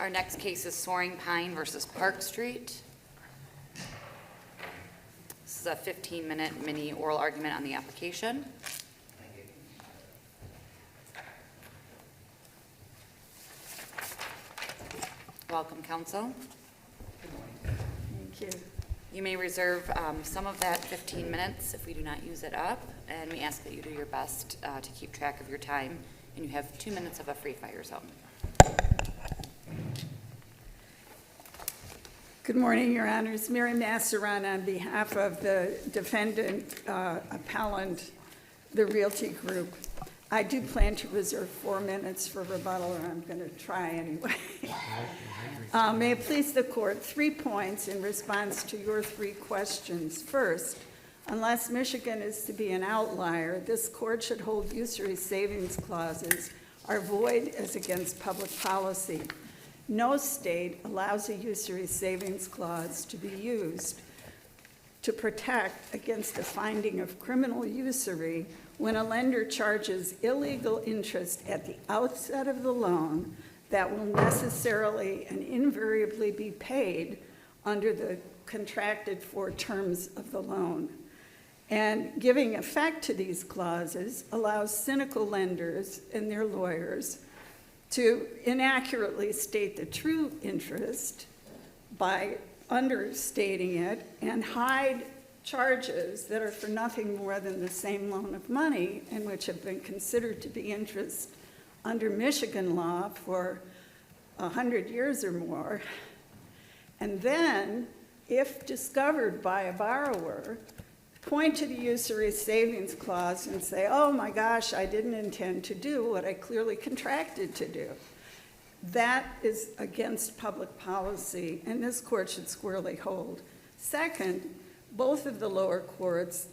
Our next case is Soaring Pine versus Park Street. This is a 15-minute mini oral argument on the application. Welcome, counsel. Thank you. You may reserve some of that 15 minutes if we do not use it up, and we ask that you do your best to keep track of your time, and you have 2 minutes of a free fire zone. Good morning, Your Honors. Mary Masseron on behalf of the defendant appellant, the Realty Group. I do plan to reserve 4 minutes for rebuttal, or I'm going to try anyway. May it please the court, 3 points in response to your 3 questions. First, unless Michigan is to be an outlier, this court should hold usury savings clauses are void as against public policy. No state allows a usury savings clause to be used to protect against a finding of criminal usury when a lender charges illegal interest at the outset of the loan that will necessarily and invariably be paid under the contracted for terms of the loan. And giving effect to these clauses allows cynical lenders and their lawyers to inaccurately state the true interest by understating it and hide charges that are for nothing more than the same loan of money and which have been considered to be interest under Michigan law for 100 years or more. And then, if discovered by a borrower, point to the usury savings clause and say, oh my gosh, I didn't intend to do what I clearly contracted to do. That is against public policy, and this court should squarely hold. Second, both of the lower courts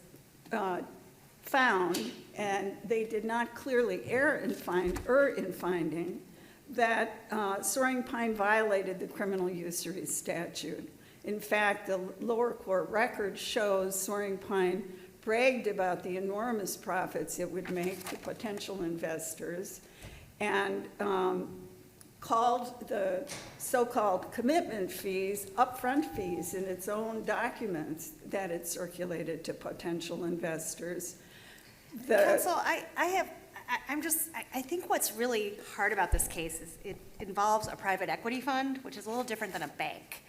found, and they did not clearly err in finding, that Soaring Pine violated the criminal usury statute. In fact, the lower court record shows Soaring Pine bragged about the enormous profits it would make to potential investors and called the so-called commitment fees upfront fees in its own documents that it circulated to potential investors. Counsel, I think what's really hard about this case is it involves a private equity fund, which is a little different than a bank.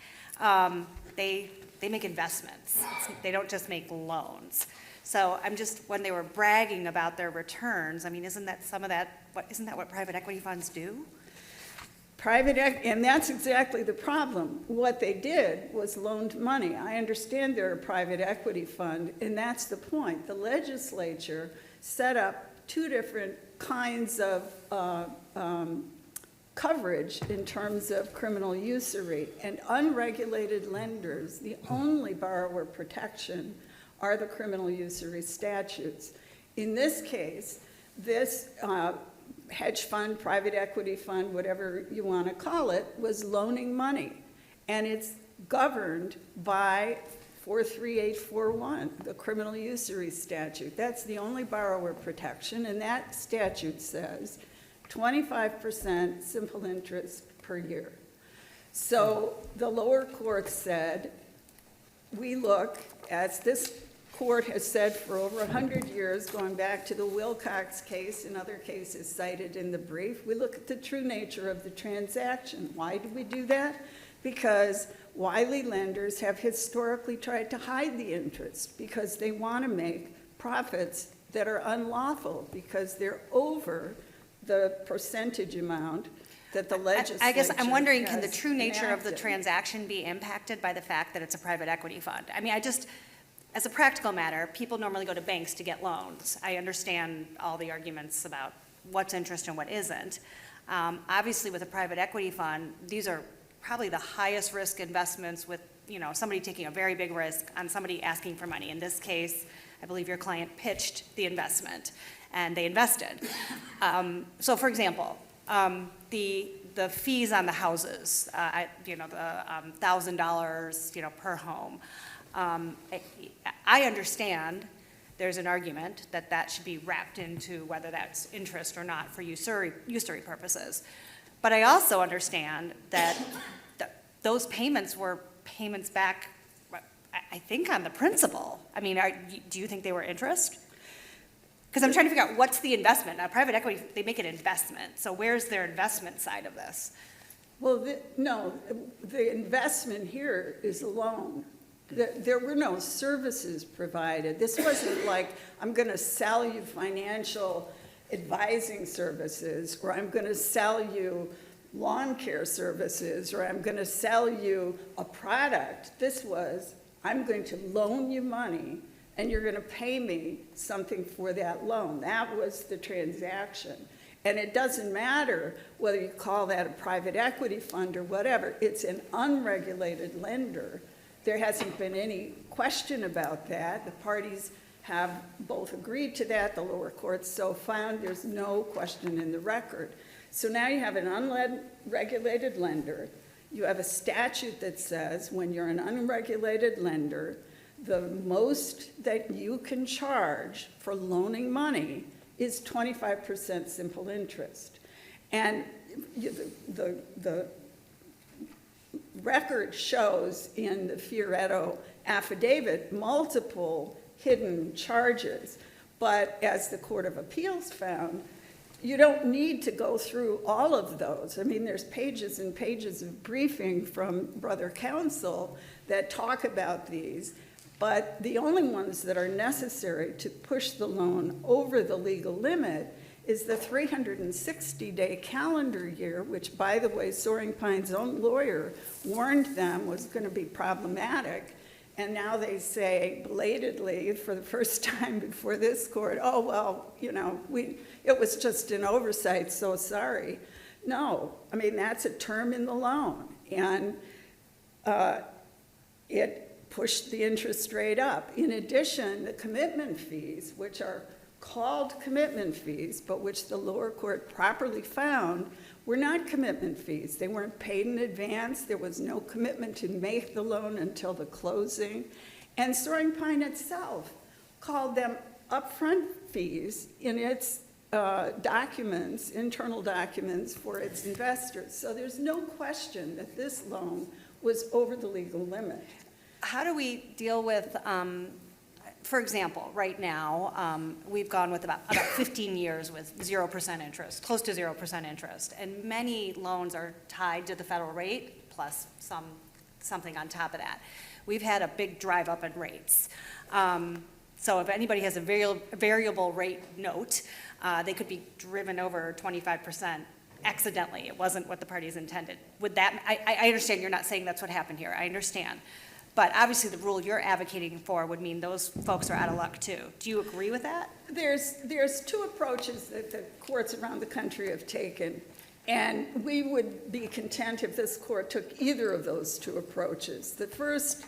They make investments. They don't just make loans. So I'm just, when they were bragging about their returns, I mean, isn't that what private equity funds do? And that's exactly the problem. What they did was loaned money. I understand they're a private equity fund, and that's the point. The legislature set up 2 different kinds of coverage in terms of criminal usury, and unregulated lenders, the only borrower protection are the criminal usury statutes. In this case, this hedge fund, private equity fund, whatever you want to call it, was loaning money, and it's governed by 43841, the criminal usury statute. That's the only borrower protection, and that statute says 25% simple interest per year. So the lower court said, we look, as this court has said for over 100 years, going back to the Wilcox case and other cases cited in the brief, we look at the true nature of the transaction. Why do we do that? Because wily lenders have historically tried to hide the interest because they want to make profits that are unlawful because they're over the percentage amount that the legislature I guess I'm wondering, can the has true nature of the enacted. transaction be impacted by the fact that it's a private equity fund? I mean, as a practical matter, people normally go to banks to get loans. I understand all the arguments about what's interest and what isn't. Obviously, with a private equity fund, these are probably the highest risk investments with, somebody taking a very big risk on somebody asking for money. In this case, I believe your client pitched the investment and they invested. So for example, the fees on the houses, the $1,000, per home. I understand there's an argument that that should be wrapped into whether that's interest or not for usury purposes. But I also understand that those payments were payments back, I think, on the principal. I mean, do you think they were interest? Because I'm trying to figure out what's the investment. Now, private equity, they make an investment. So where's their investment side of this? Well, no, the investment here is a loan. There were no services provided. This wasn't like, I'm going to sell you financial advising services, or I'm going to sell you lawn care services, or I'm going to sell you a product. This was, I'm going to loan you money, and you're going to pay me something for that loan. That was the transaction. And it doesn't matter whether you call that a private equity fund or whatever. It's an unregulated lender. There hasn't been any question about that. The parties have both agreed to that. The lower courts so found. There's no question in the record. So now you have an unregulated lender. You have a statute that says when you're an unregulated lender, the most that you can charge for loaning money is 25% simple interest. And the record shows in the Fioretto affidavit multiple hidden charges. But as the Court of Appeals found, you don't need to go through all of those. I mean, there's pages and pages of briefing from brother counsel that talk about these, but the only ones that are necessary to push the loan over the legal limit is the 360-day calendar year, which, by the way, Soaring Pine's own lawyer warned them was going to be problematic. And now they say belatedly for the first time before this court, oh, well, you know, it was just an oversight, so sorry. No, I mean, that's a term in the loan. And it pushed the interest rate up. In addition, the commitment fees, which are called commitment fees, but which the lower court properly found were not commitment fees. They weren't paid in advance. There was no commitment to make the loan until the closing. And Soaring Pine itself called them upfront fees in its documents, internal documents for its investors. So there's no question that this loan was over the legal limit. How do we deal with, for example, right now, we've gone with about 15 years with 0% interest, close to 0% interest. And many loans are tied to the federal rate plus something on top of that. We've had a big drive up in rates. So if anybody has a variable rate note, they could be driven over 25% accidentally. It wasn't what the parties intended. Would that, I understand you're not saying that's what happened here. I understand. But obviously the rule you're advocating for would mean those folks are out of luck too. Do you agree with that? There's two approaches that the courts around the country have taken. And we would be content if this court took either of those two approaches. The first,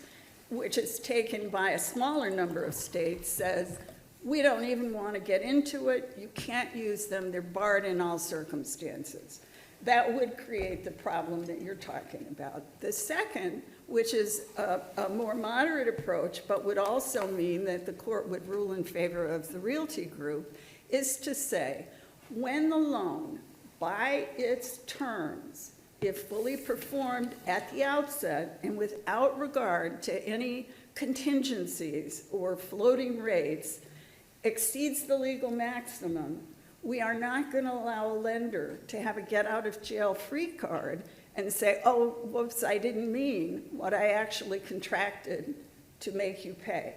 which is taken by a smaller number of states, says, we don't even want to get into it. You can't use them. They're barred in all circumstances. That would create the problem that you're talking about. The second, which is a more moderate approach, but would also mean that the court would rule in favor of the Realty Group, is to say, when the loan, by its terms, if fully performed at the outset and without regard to any contingencies or floating rates, exceeds the legal maximum, we are not going to allow a lender to have a get-out-of-jail-free card and say, oh, whoops, I didn't mean what I actually contracted to make you pay.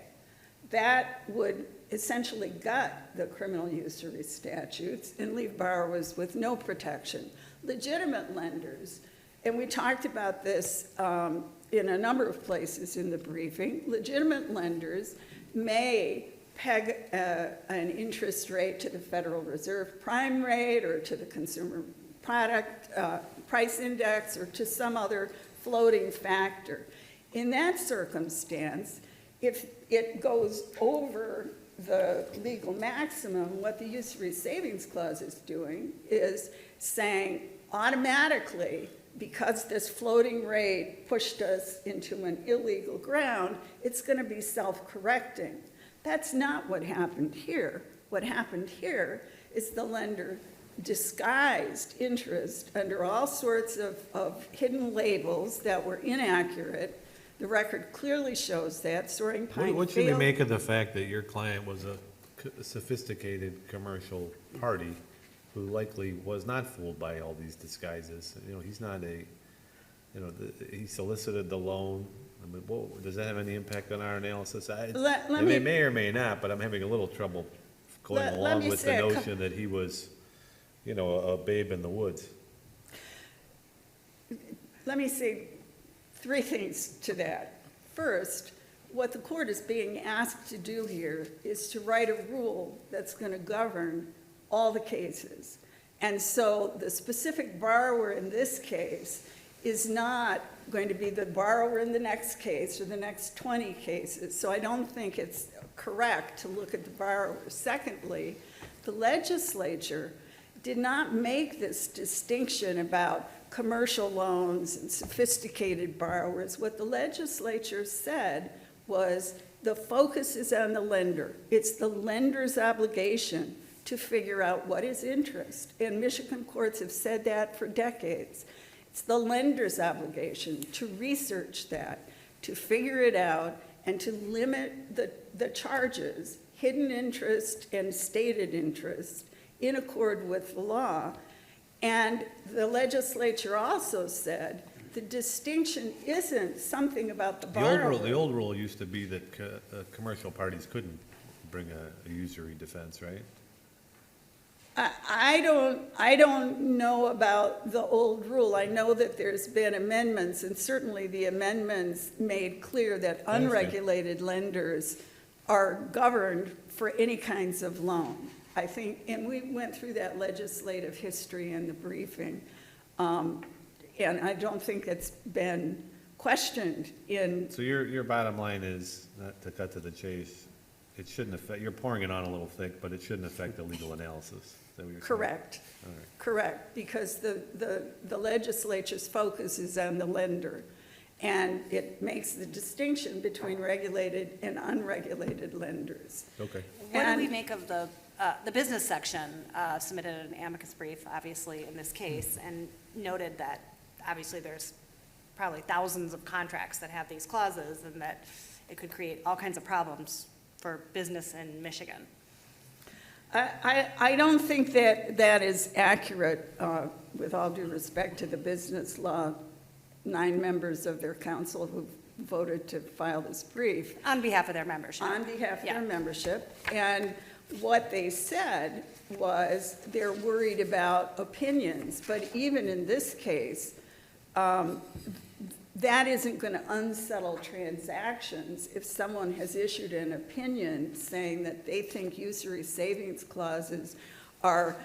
That would essentially gut the criminal usury statutes and leave borrowers with no protection. Legitimate lenders, and we talked about this in a number of places in the briefing, legitimate lenders may peg an interest rate to the Federal Reserve prime rate or to the consumer product price index or to some other floating factor. In that circumstance, if it goes over the legal maximum, what the usury savings clause is doing is saying automatically, because this floating rate pushed us into an illegal ground, it's going to be self-correcting. That's not what happened here. What happened here is the lender disguised interest under all sorts of hidden labels that were inaccurate. The record clearly shows that. Soaring Pine What should we failed. make of the fact that your client was a sophisticated commercial party who likely was not fooled by all these disguises? You know, he's not a, you know, he solicited the loan. I mean, does that have any impact on our analysis? Let It me- may or may not, but I'm having a little trouble going Let along me with the say a cou- notion that he was, you know, a babe in the woods. Let me say three things to that. First, what the court is being asked to do here is to write a rule that's going to govern all the cases. And so the specific borrower in this case is not going to be the borrower in the next case or the next 20 cases. So I don't think it's correct to look at the borrower. Secondly, the legislature did not make this distinction about commercial loans and sophisticated borrowers. What the legislature said was the focus is on the lender. It's the lender's obligation to figure out what is interest. And Michigan courts have said that for decades. It's the lender's obligation to research that, to figure it out, and to limit the charges, hidden interest and stated interest, in accord with the law. And the legislature also said the distinction isn't something about the borrower. The old rule used to be that commercial parties couldn't bring a usury defense, right? I don't know about the old rule. I know that there's been amendments, and certainly the amendments made clear that understand. unregulated lenders are governed for any kinds of loan. I think, and we went through that legislative history in the briefing, and I don't think it's been questioned in. So your bottom line is, not to cut to the chase, it shouldn't affect, you're pouring it on a little thick, but it shouldn't affect the legal analysis. Is that what you're saying? Correct. All right. Correct, because the legislature's focus is on the lender, and it makes the distinction between regulated and unregulated lenders. Okay. What do we And- make of the business section submitted an amicus brief, obviously, in this case, and noted that, obviously, there's probably thousands of contracts that have these clauses, and that it could create all kinds of problems for business in Michigan. I don't think that is accurate, with all due respect to the business law, 9 members of their council who voted to file this brief. On behalf of their membership. On behalf of Yeah. their membership. And what they said was they're worried about opinions. But even in this case, that isn't going to unsettle transactions if someone has issued an opinion saying that they think usury savings clauses are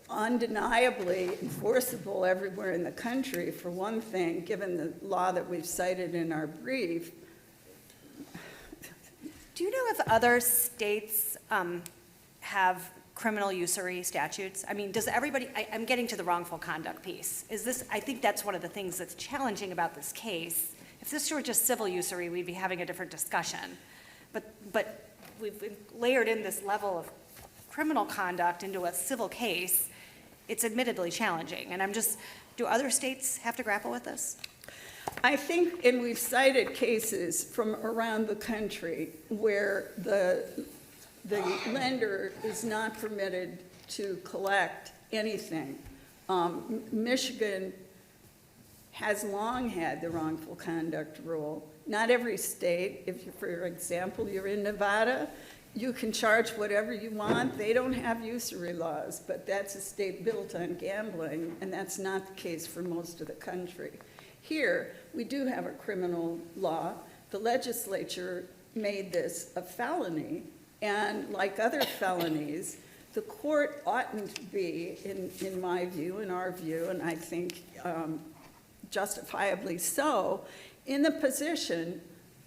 undeniably enforceable everywhere in the country, for one thing, given the law that we've cited in our brief. Do you know if other states have criminal usury statutes? I mean, does everybody, I'm getting to the wrongful conduct piece. Is this, I think that's one of the things that's challenging about this case. If this were just civil usury, we'd be having a different discussion. But we've layered in this level of criminal conduct into a civil case. It's admittedly challenging. And I'm just, do other states have to grapple with this? I think, and we've cited cases from around the country where the lender is not permitted to collect anything. Michigan has long had the wrongful conduct rule. Not every state, if you, for example, you're in Nevada, you can charge whatever you want. They don't have usury laws, but that's a state built on gambling, and that's not the case for most of the country. Here, we do have a criminal law. The legislature made this a felony, and like other felonies, the court oughtn't to be, in my view, in our view, and I think justifiably so, in the position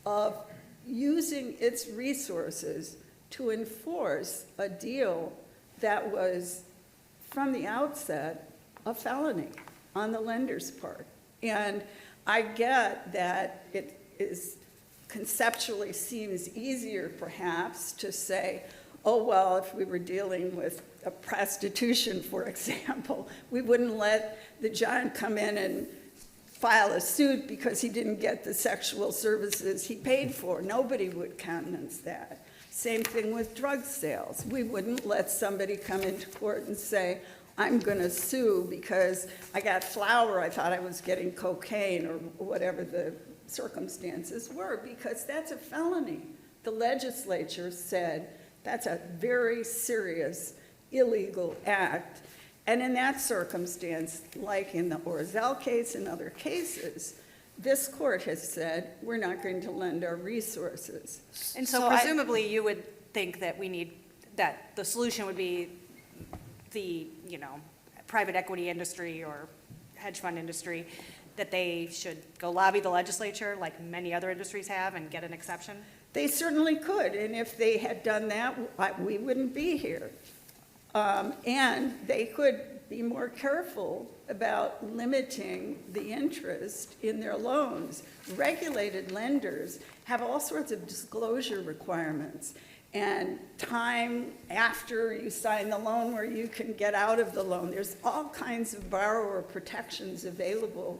of using its resources to enforce a deal that was, from the outset, a felony on the lender's part. And I get that it is conceptually seems easier, perhaps, to say, oh, well, if we were dealing with prostitution, for example. We wouldn't let the John come in and file a suit because he didn't get the sexual services he paid for. Nobody would countenance that. Same thing with drug sales. We wouldn't let somebody come into court and say, I'm going to sue because I got flour, I thought I was getting cocaine, or whatever the circumstances were, because that's a felony. The legislature said that's a very serious illegal act. And in that circumstance, like in the Orzel case and other cases, this court has said, we're not going to lend our resources. And so presumably you would think that that the solution would be the, private equity industry or hedge fund industry, that they should go lobby the legislature like many other industries have and get an exception? They certainly could, and if they had done that, we wouldn't be here. And they could be more careful about limiting the interest in their loans. Regulated lenders have all sorts of disclosure requirements and time after you sign the loan where you can get out of the loan. There's all kinds of borrower protections available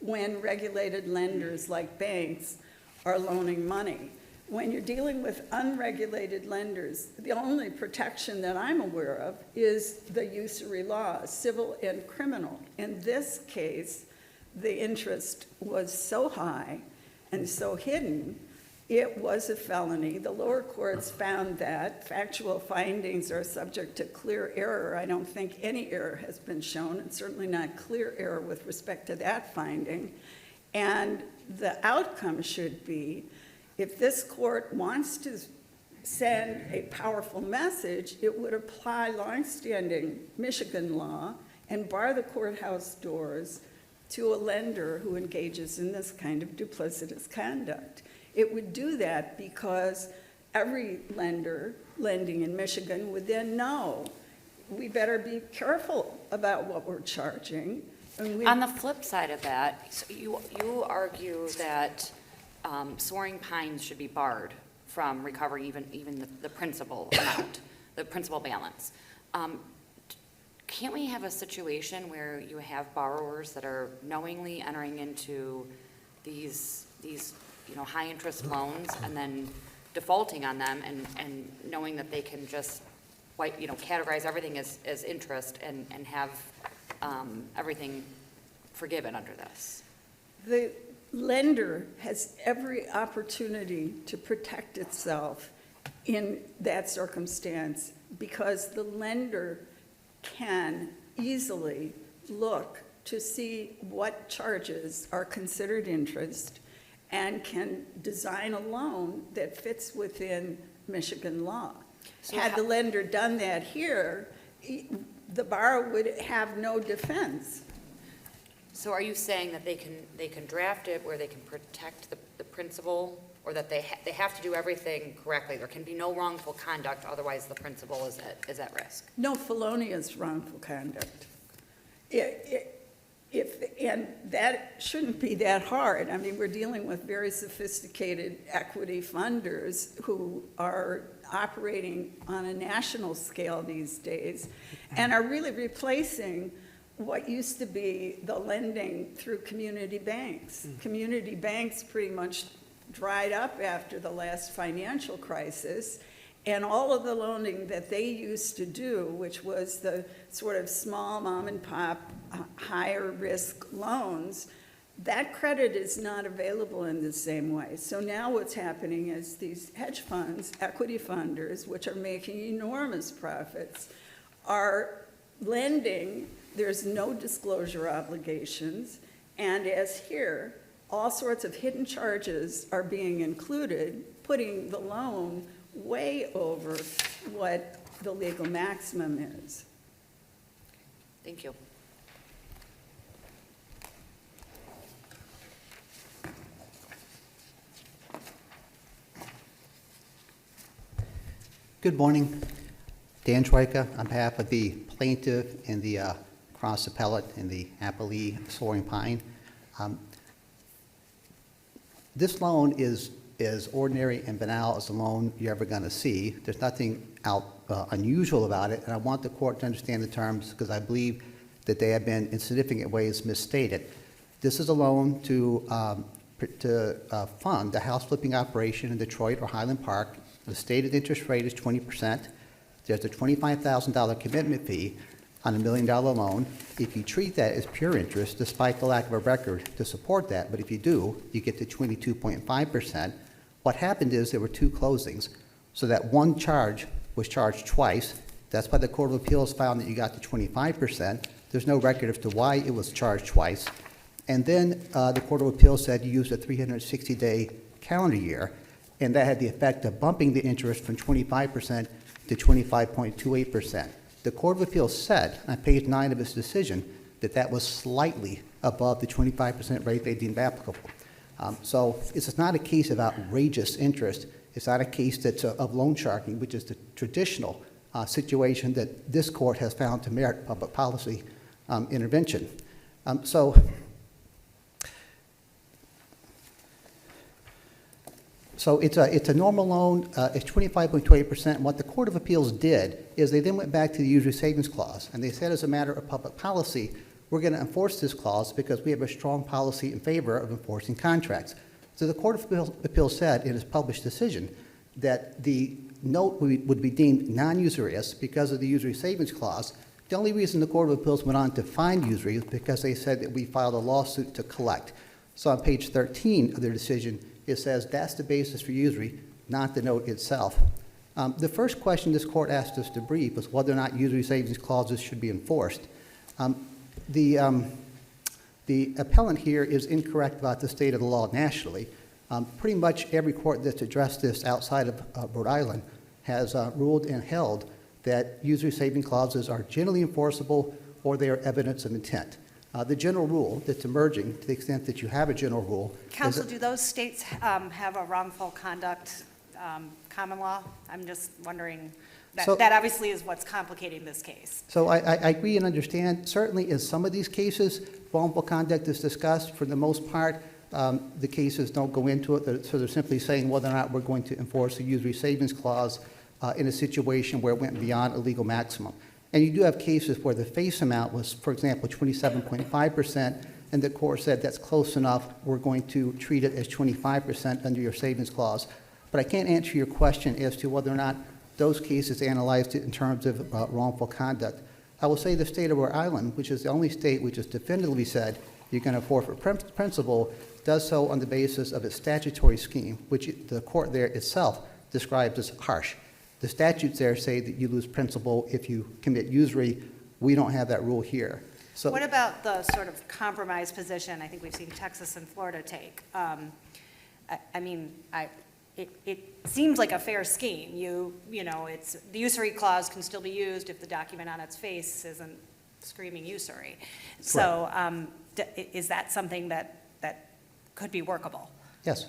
when regulated lenders like banks are loaning money. When you're dealing with unregulated lenders, the only protection that I'm aware of is the usury law, civil and criminal. In this case, the interest was so high and so hidden, it was a felony. The lower courts found that. Factual findings are subject to clear error. I don't think any error has been shown, and certainly not clear error with respect to that finding. And the outcome should be, if this court wants to send a powerful message, it would apply longstanding Michigan law and bar the courthouse doors to a lender who engages in this kind of duplicitous conduct. It would do that because every lender lending in Michigan would then know, we better be careful about what we're charging. On the flip side of that, so you argue that Soaring Pines should be barred from recovering even the principal amount, the principal balance. Can't we have a situation where you have borrowers that are knowingly entering into these high interest loans and then defaulting on them and knowing that they can just categorize everything as interest and have everything forgiven under this? The lender has every opportunity to protect itself in that circumstance because the lender can easily look to see what charges are considered interest and can design a loan that fits within Michigan law. So Had the lender done that here, the borrower would have no defense. So are you saying that they can draft it where they can protect the principal, or that they have to do everything correctly? There can be no wrongful conduct, otherwise the principal is at risk? No felonious wrongful conduct. And that shouldn't be that hard. I mean, we're dealing with very sophisticated equity funders who are operating on a national scale these days and are really replacing what used to be the lending through community banks. Community banks pretty much dried up after the last financial crisis, and all of the loaning that they used to do, which was the sort of small mom and pop, higher risk loans, that credit is not available in the same way. So now what's happening is these hedge funds, equity funders, which are making enormous profits, are lending. There's no disclosure obligations, and as here, all sorts of hidden charges are being included, putting the loan way over what the legal maximum is. Thank you. Good morning. Dan Troika on behalf of the plaintiff and the cross appellate in the appellee Soaring Pine. This loan is as ordinary and banal as a loan you're ever going to see. There's nothing unusual about it, and I want the court to understand the terms because I believe that they have been in significant ways misstated. This is a loan to fund a house flipping operation in Detroit or Highland Park. The stated interest rate is 20%. There's a $25,000 commitment fee on $1 million loan. If you treat that as pure interest, despite the lack of a record to support that, but if you do, you get to 22.5%. What happened is there were two closings, so that one charge was charged twice. That's why the Court of Appeals found that you got to 25%. There's no record as to why it was charged twice. And then the Court of Appeals said you used a 360-day calendar year, and that had the effect of bumping the interest from 25% to 25.28%. The Court of Appeals said on page 9 of its decision that that was slightly above the 25% rate they deemed applicable. So it's not a case of outrageous interest. It's not a case that's of loan sharking, which is the traditional situation that this court has found to merit public policy intervention. So it's a normal loan. It's 25.28%. And what the Court of Appeals did is they then went back to the usury savings clause, and they said as a matter of public policy, we're going to enforce this clause because we have a strong policy in favor of enforcing contracts. So the Court of Appeals said in its published decision that the note would be deemed non-usurious because of the usury savings clause. The only reason the Court of Appeals went on to find usury is because they said that we filed a lawsuit to collect. So on page 13 of their decision, it says that's the basis for usury, not the note itself. The first question this court asked us to brief was whether or not usury savings clauses should be enforced. The appellant here is incorrect about the state of the law nationally. Pretty much every court that's addressed this outside of Rhode Island has ruled and held that usury saving clauses are generally enforceable or they are evidence of intent. The general rule that's emerging, to the extent that you have a general rule, Counsel, do those states have a wrongful conduct common law? I'm just wondering, that obviously is what's complicating this case. So I agree and understand. Certainly in some of these cases, wrongful conduct is discussed. For the most part, the cases don't go into it. So they're simply saying whether or not we're going to enforce a usury savings clause in a situation where it went beyond a legal maximum. And you do have cases where the face amount was, for example, 27.5%, and the court said that's close enough, we're going to treat it as 25% under your savings clause. But I can't answer your question as to whether or not those cases analyzed it in terms of wrongful conduct. I will say the state of Rhode Island, which is the only state which has definitively said you're going to forfeit principal, does so on the basis of its statutory scheme, which the court there itself describes as harsh. The statutes there say that you lose principal if you commit usury. We don't have that rule here. So, What about the sort of compromise position I think we've seen Texas and Florida take? It seems like a fair scheme. You know, it's the usury clause can still be used if the document on its face isn't screaming usury. So is that something that could be workable? yes.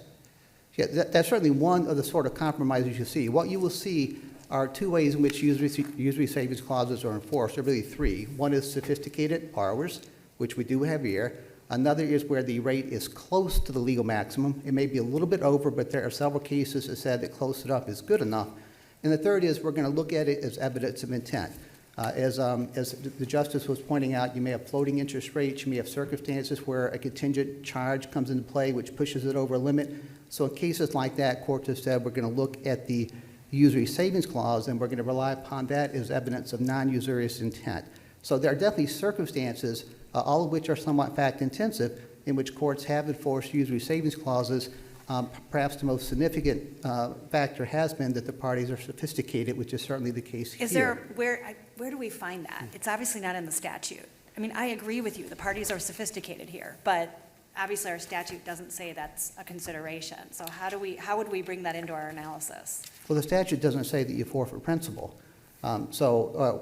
Yeah, that's certainly one of the sort of compromises you see. What you will see are two ways in which usury savings clauses are enforced. There are really three. One is sophisticated borrowers, which we do have here. Another is where the rate is close to the legal maximum. It may be a little bit over, but there are several cases that said that close enough is good enough. And the third is we're going to look at it as evidence of intent. As the Justice was pointing out, you may have floating interest rates. You may have circumstances where a contingent charge comes into play, which pushes it over a limit. So in cases like that, courts have said we're going to look at the usury savings clause, and we're going to rely upon that as evidence of non-usurious intent. So there are definitely circumstances, all of which are somewhat fact-intensive, in which courts have enforced usury savings clauses. Perhaps the most significant factor has been that the parties are sophisticated, which is certainly the case here. Is there, where do we find that? It's obviously not in the statute. I mean, I agree with you, the parties are sophisticated here, but obviously our statute doesn't say that's a consideration. So how would we bring that into our analysis? Well, the statute doesn't say that you forfeit principal. The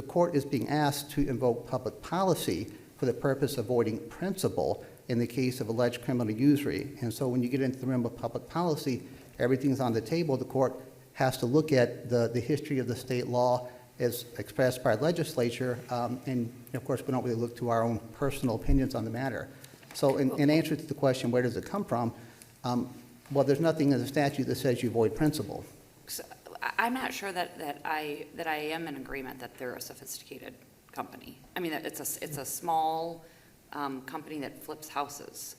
court is being asked to invoke public policy for the purpose of avoiding principal in the case of alleged criminal usury. And so when you get into the realm of public policy, everything's on the table. The court has to look at the history of the state law as expressed by our legislature, and of course we don't really look to our own personal opinions on the matter. So in answer to the question, where does it come from? Well, there's nothing in the statute that says you avoid principal. So I'm not sure that I am in agreement that they're a sophisticated company. I mean, it's a small company that flips houses.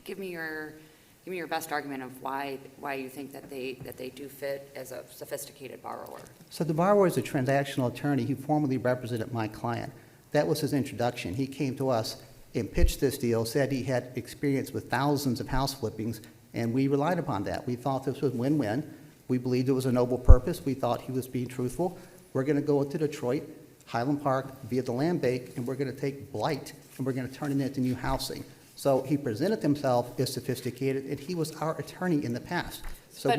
Give me your best argument of why you think that they do fit as a sophisticated borrower. So the borrower is a transactional attorney who formerly represented my client. That was his introduction. He came to us and pitched this deal, said he had experience with thousands of house flippings, and we relied upon that. We thought this was win-win. We believed it was a noble purpose. We thought he was being truthful. We're going to go into Detroit, Highland Park, via the land bank, and we're going to take blight, and we're going to turn it into new housing. So he presented himself as sophisticated, and he was our attorney in the past. I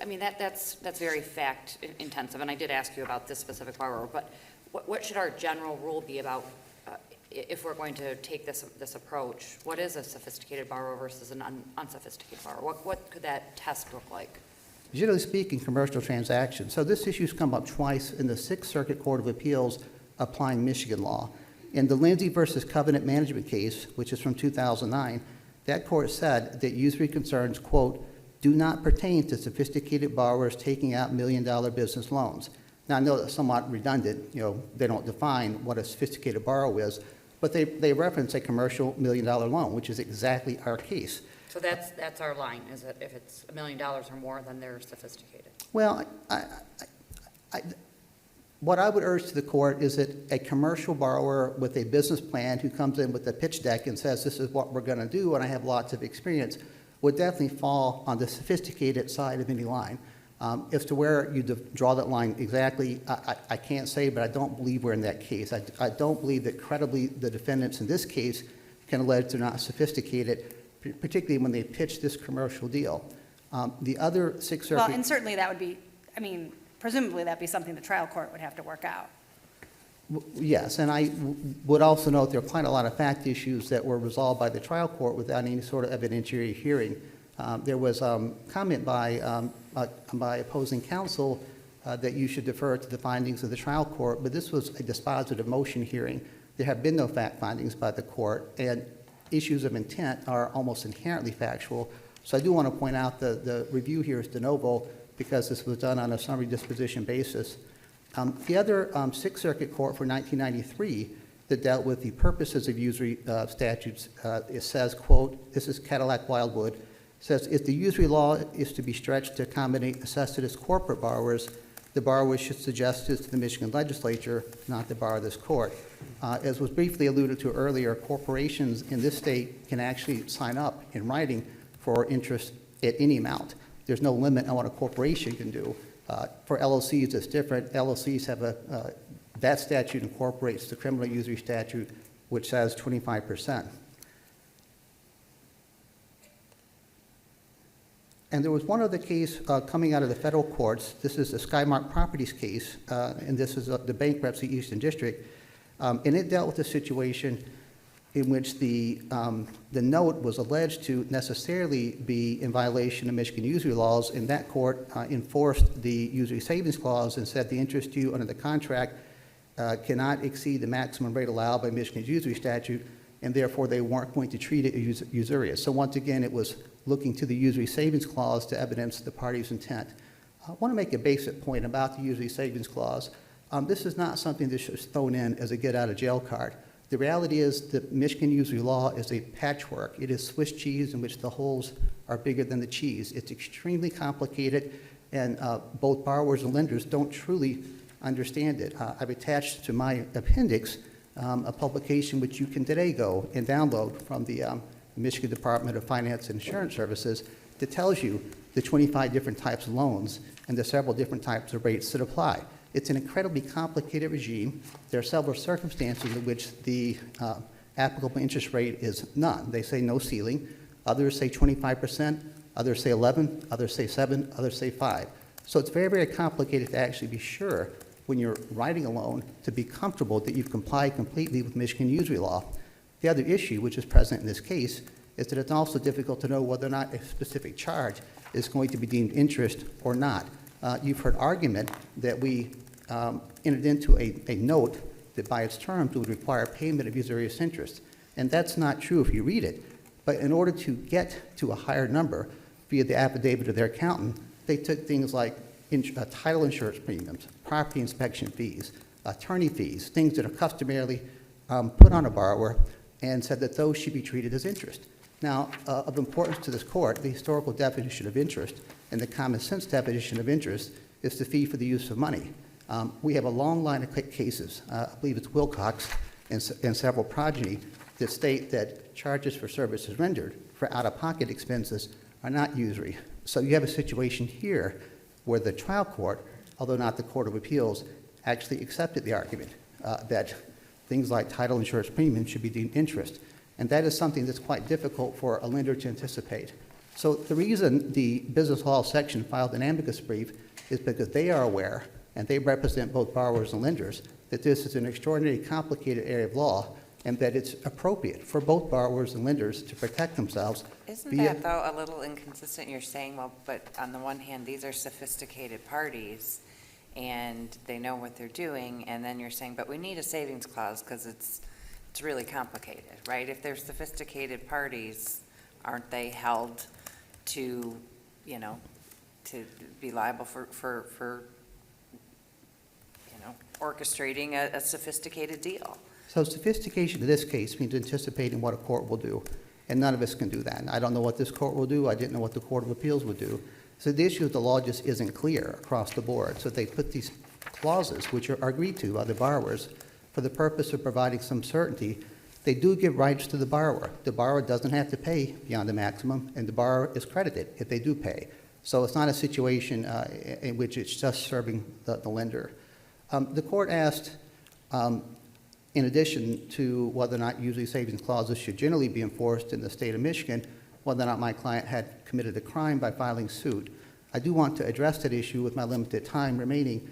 mean, that's very fact intensive, and I did ask you about this specific borrower, but what should our general rule be about if we're going to take this approach? What is a sophisticated borrower versus an unsophisticated borrower? What could that test look like? Generally speaking, commercial transactions. So this issue's come up twice in the Sixth Circuit Court of Appeals applying Michigan law. In the Lindsay versus Covenant Management case, which is from 2009, that court said that usury concerns, quote, do not pertain to sophisticated borrowers taking out million-dollar business loans. Now, I know that's somewhat redundant. They don't define what a sophisticated borrower is, but they reference a commercial million-dollar loan, which is exactly our case. So that's our line, is that if it's $1 million or more, then they're sophisticated. Well, what I would urge to the court is that a commercial borrower with a business plan who comes in with a pitch deck and says, this is what we're going to do, and I have lots of experience, would definitely fall on the sophisticated side of any line. As to where you draw that line exactly, I can't say, but I don't believe we're in that case. I don't believe that credibly the defendants in this case can allege they're not sophisticated, particularly when they pitch this commercial deal. The other Sixth Circuit... Well, and certainly that would be, presumably that'd be something the trial court would have to work out. Yes, and I would also note there are quite a lot of fact issues that were resolved by the trial court without any sort of evidentiary hearing. There was comment by opposing counsel that you should defer to the findings of the trial court, but this was a dispositive motion hearing. There have been no fact findings by the court, and issues of intent are almost inherently factual. So I do want to point out the review here is de novo because this was done on a summary disposition basis. The other Sixth Circuit Court for 1993 that dealt with the purposes of usury statutes, it says, quote, this is Cadillac Wildwood, says if the usury law is to be stretched to accommodate necessitous corporate borrowers, the borrower should suggest this to the Michigan legislature, not the bar of this court. As was briefly alluded to earlier, corporations in this state can actually sign up in writing for interest at any amount. There's no limit on what a corporation can do. For LLCs, it's different. LLCs have that statute incorporates the criminal usury statute, which says 25%. And there was one other case coming out of the federal courts. This is the Skymark Properties case, and this is the bankruptcy Eastern District. And it dealt with a situation in which the note was alleged to necessarily be in violation of Michigan usury laws, and that court enforced the usury savings clause and said the interest due under the contract cannot exceed the maximum rate allowed by Michigan's usury statute, and therefore they weren't going to treat it as usurious. So once again, it was looking to the usury savings clause to evidence the party's intent. I want to make a basic point about the usury savings clause. This is not something that's just thrown in as a get-out-of-jail card. The reality is that Michigan usury law is a patchwork. It is Swiss cheese in which the holes are bigger than the cheese. It's extremely complicated, and both borrowers and lenders don't truly understand it. I've attached to my appendix a publication which you can today go and download from the Michigan Department of Finance and Insurance Services that tells you the 25 different types of loans and the several different types of rates that apply. It's an incredibly complicated regime. There are several circumstances in which the applicable interest rate is none. They say no ceiling. Others say 25%. Others say 11. Others say 7. Others say 5. So it's very, very complicated to actually be sure when you're writing a loan to be comfortable that you've complied completely with Michigan usury law. The other issue, which is present in this case, is that it's also difficult to know whether or not a specific charge is going to be deemed interest or not. You've heard argument that we entered into a note that by its terms would require payment of usurious interest. And that's not true if you read it. But in order to get to a higher number via the affidavit of their accountant, they took things like title insurance premiums, property inspection fees, attorney fees, things that are customarily put on a borrower, and said that those should be treated as interest. Now, of importance to this court, the historical definition of interest and the common sense definition of interest is the fee for the use of money. We have a long line of cases, I believe it's Wilcox and several progeny, that state that charges for services rendered for out-of-pocket expenses are not usury. So you have a situation here where the trial court, although not the Court of Appeals, actually accepted the argument that things like title insurance premiums should be deemed interest. And that is something that's quite difficult for a lender to anticipate. So the reason the business law section filed an amicus brief is because they are aware, and they represent both borrowers and lenders, that this is an extraordinarily complicated area of law, and that it's appropriate for both borrowers and lenders to protect themselves. Isn't via- that, though, a little inconsistent? You're saying, well, but on the one hand, these are sophisticated parties, and they know what they're doing, and then you're saying, but we need a savings clause because it's really complicated, right? If they're sophisticated parties, aren't they held to, you know, to be liable for you know, orchestrating a sophisticated deal? So sophistication in this case means anticipating what a court will do, and none of us can do that. And I don't know what this court will do. I didn't know what the Court of Appeals would do. So the issue of the law just isn't clear across the board. So they put these clauses, which are agreed to by the borrowers, for the purpose of providing some certainty. They do give rights to the borrower. The borrower doesn't have to pay beyond the maximum, and the borrower is credited if they do pay. So it's not a situation in which it's just serving the lender. The court asked, in addition to whether or not usually savings clauses should generally be enforced in the state of Michigan, whether or not my client had committed a crime by filing suit. I do want to address that issue with my limited time remaining.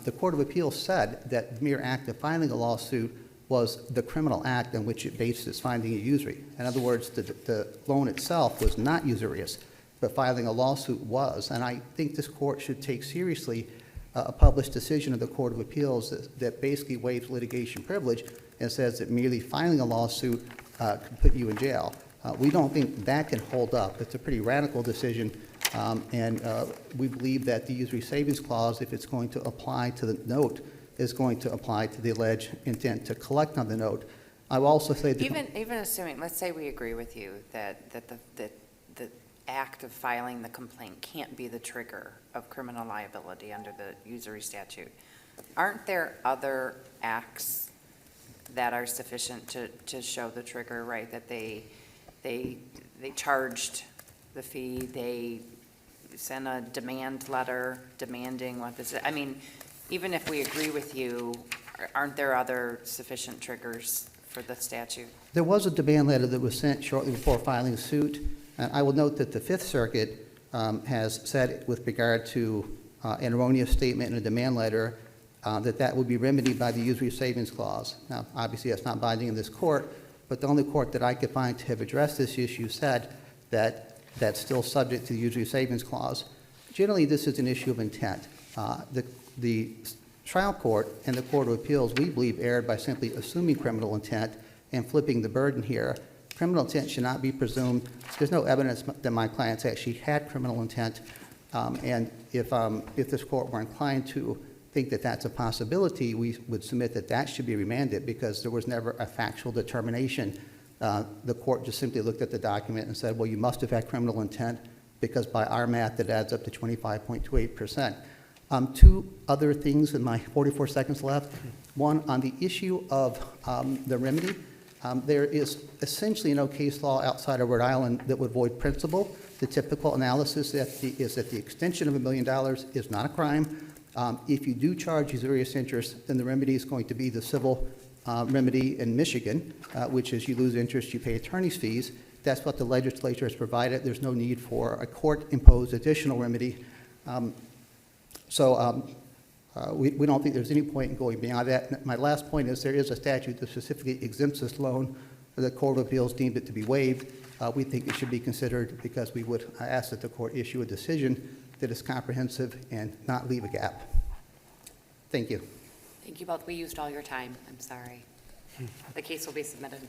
The Court of Appeals said that the mere act of filing a lawsuit was the criminal act on which it based its finding of usury. In other words, the loan itself was not usurious, but filing a lawsuit was. And I think this court should take seriously a published decision of the Court of Appeals that basically waives litigation privilege and says that merely filing a lawsuit can put you in jail. We don't think that can hold up. It's a pretty radical decision, and we believe that the usury savings clause, if it's going to apply to the note, is going to apply to the alleged intent to collect on the note. I will also say that Even assuming, let's say we agree with you that the act of filing the complaint can't be the trigger of criminal liability under the usury statute, aren't there other acts that are sufficient to show the trigger, right? That they charged the fee, they sent a demand letter demanding what this is. I mean, even if we agree with you, aren't there other sufficient triggers for the statute? there was a demand letter that was sent shortly before filing suit. And I will note that the Fifth Circuit has said with regard to an erroneous statement in a demand letter that would be remedied by the usury savings clause. Now, obviously, that's not binding in this court, but the only court that I could find to have addressed this issue said that that's still subject to the usury savings clause. Generally, this is an issue of intent. The trial court and the Court of Appeals, we believe, erred by simply assuming criminal intent and flipping the burden here. Criminal intent should not be presumed. There's no evidence that my clients actually had criminal intent. And if this court were inclined to think that that's a possibility, we would submit that that should be remanded because there was never a factual determination. The court just simply looked at the document and said, well, you must have had criminal intent because by our math, it adds up to 25.28%. Two other things in my 44 seconds left. One, on the issue of the remedy, there is essentially no case law outside of Rhode Island that would void principle. The typical analysis is that the extension of $1 million is not a crime. If you do charge usurious interest, then the remedy is going to be the civil remedy in Michigan, which is you lose interest, you pay attorney's fees. That's what the legislature has provided. There's no need for a court-imposed additional remedy. We don't think there's any point in going beyond that. My last point is there is a statute that specifically exempts this loan. The Court of Appeals deemed it to be waived. We think it should be considered because we would ask that the court issue a decision that is comprehensive and not leave a gap. Thank you. Thank you both. We used all your time. I'm sorry. The case will be submitted.